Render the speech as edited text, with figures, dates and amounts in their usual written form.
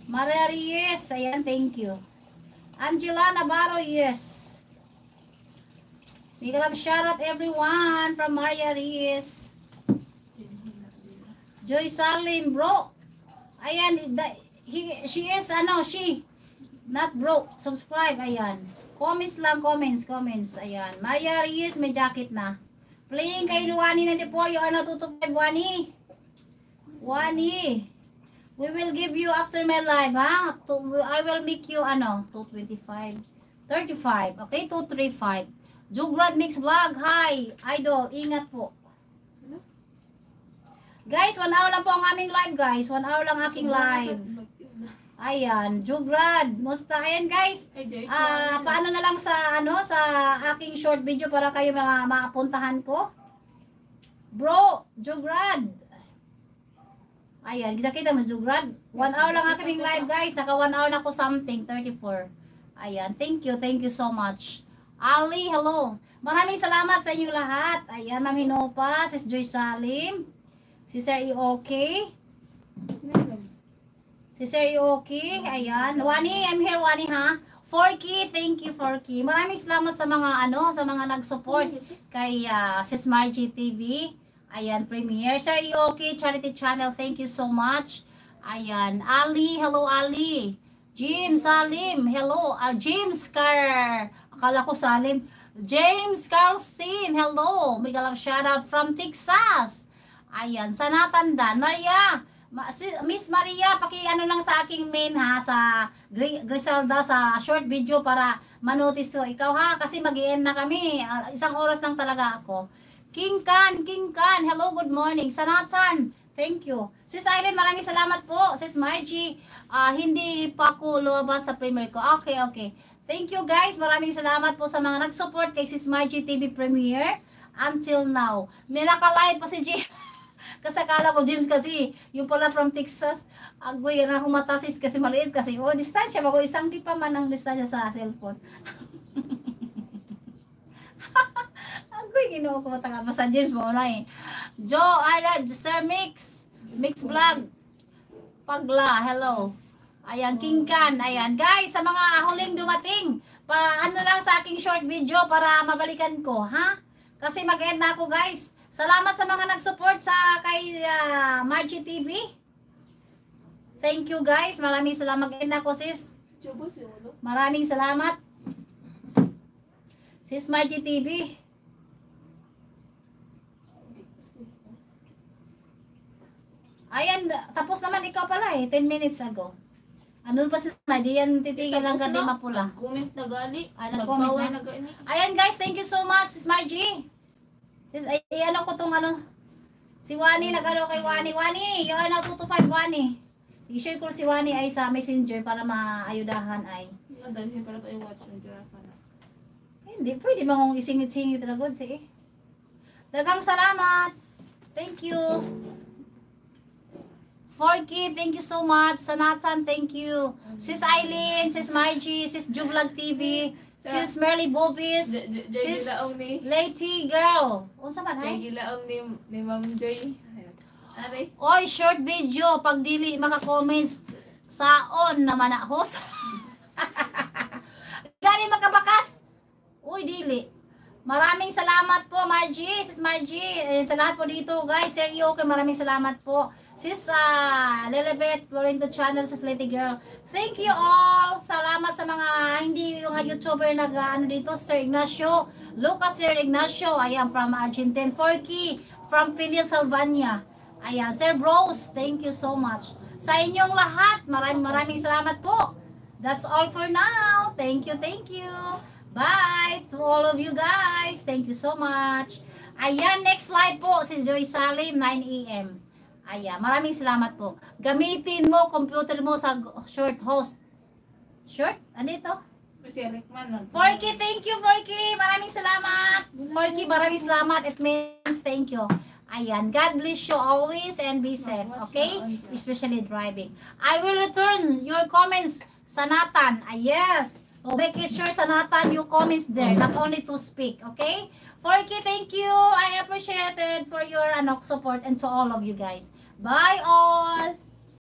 Maria Reyes, ayan, thank you. Angela Navarro, yes. We can shout out everyone from Maria Reyes. Joy Salim, bro. Ayan, she is, not bro. Subscribe, ayan. Comments lang, comments. Ayan. Maria Reyes, may jacket na. Playing kay Wani 94, you are not tutupag, Wani. Wani. We will give you after my live, ha? I will make you, 225. 35, okay? 235. Jugrad Mix Vlog, hi. Idol, ingat po. Guys, 1 hour lang po ang aming live, guys. 1 hour lang aking live. Ayan, Jugrad. Musta? Ayan, guys. Paano na lang sa, sa aking short video para kayo maapuntahan ko? Bro, Jugrad. Ayan, kita mo, Jugrad. 1 hour lang aking live, guys. Naka 1 hour na ko something, 34. Ayan, thank you so much. Ali, hello. Maraming salamat sa inyo lahat. Ayan, Mami Nopa, Sis Joy Salim. Si Sir Ioki. Si Sir Ioki. Ayan. Wani, I'm here, Wani, ha? Forky, thank you, Forky. Maraming salamat sa mga, sa mga nag-support kay Sis Margie TV. Ayan, Premiere. Sir Ioki, Charity Channel, thank you so much. Ayan. Ali, hello, Ali. James Salim, hello. James akala ko Salim. James Carlson, hello. Mega love shout out from Texas. Ayan, sa Natandan. Maria, Miss Maria, lang sa aking main, ha, sa Griselda, sa short video para manotice ko ikaw, ha, kasi mag-i-end na kami. 1 oras lang talaga ako. King Kan, hello, good morning. Sanatan, thank you. Sis Aileen, maraming salamat po. Sis Margie, hindi pa ako lumabas sa premiere ko. Okay. Thank you, guys. Maraming salamat po sa mga nag-support kay Sis Margie TV Premiere until now. May naka-live pa si James. Kasi akala ko James kasi, yung pala from Texas, agoy, na akong matasis kasi maliit kasi, distansya, bago isang di pa man ang distansya sa cellphone. Agoy, ginawa ko matanga, basta James mo na eh. Sir Mix Vlog, Pagla, hello. Ayan, King Kan, ayan. Guys, sa mga huling dumating, lang sa aking short video para mabalikan ko, ha? Kasi mag-end na ako, guys. Salamat sa mga nag-support kay Margie TV. Thank you, guys. Maraming salamat. Mag-end ako, sis. Maraming salamat. Sis Margie TV. Ayan, tapos naman ikaw pala eh. 10 minutes ago. Ano pa sila? Di yan titigil lang ganda mapula. Comment na gali. Nag-comment na. Ayan, guys. Thank you so much, Sis Margie. Ko tong si Wani, nag-ano kay Wani. Wani, yung 225 Wani. I-share ko si Wani ay sa messenger para maayudahan ay. Nadalhin para pa i-watch na giraffe na. Hindi, pwede ba kong isingit-singit talaga. Sige. Daghang salamat. Thank you. Forky, thank you so much. Sanatan, thank you. Sis Aileen, Sis Margie, Sis Juvlog TV. Sis Merly Bovis, Sis Lady Girl. Unsa man hay? Gilaong ni Ma'am Joy. Ari. Oy, short video pag dili maka-comments saon naman na host. Gani makabakas. Uy, dili. Maraming salamat po, Margie, Sis Margie. Sa lahat po dito, guys. Sir Ioki, maraming salamat po. Sis Lilibet, Florento Channel, Sis Lady Girl. Thank you all. Salamat sa mga hindi yung YouTuber dito. Sir Ignacio, Lucas Sir Ignacio. Ayan, from Argentina. Forky, from Pennsylvania. Ayan, Sir Bros, thank you so much. Sa inyong lahat, maraming salamat po. That's all for now. Thank you. Bye to all of you guys. Thank you so much. Ayan, next live po, si Joy Salim, 9 AM. Ayan, maraming salamat po. Gamitin mo, computer mo sa short host. Short? Ano ito? Forky, thank you, Forky. Maraming salamat. Forky, maraming salamat. It means thank you. Ayan, God bless you always and be safe, okay? Especially driving. I will return your comments, Sanatan. Yes. So make it sure, Sanatan, you comments there, not only to speak, okay? Forky, thank you. I appreciate it for your support and to all of you guys. Bye all.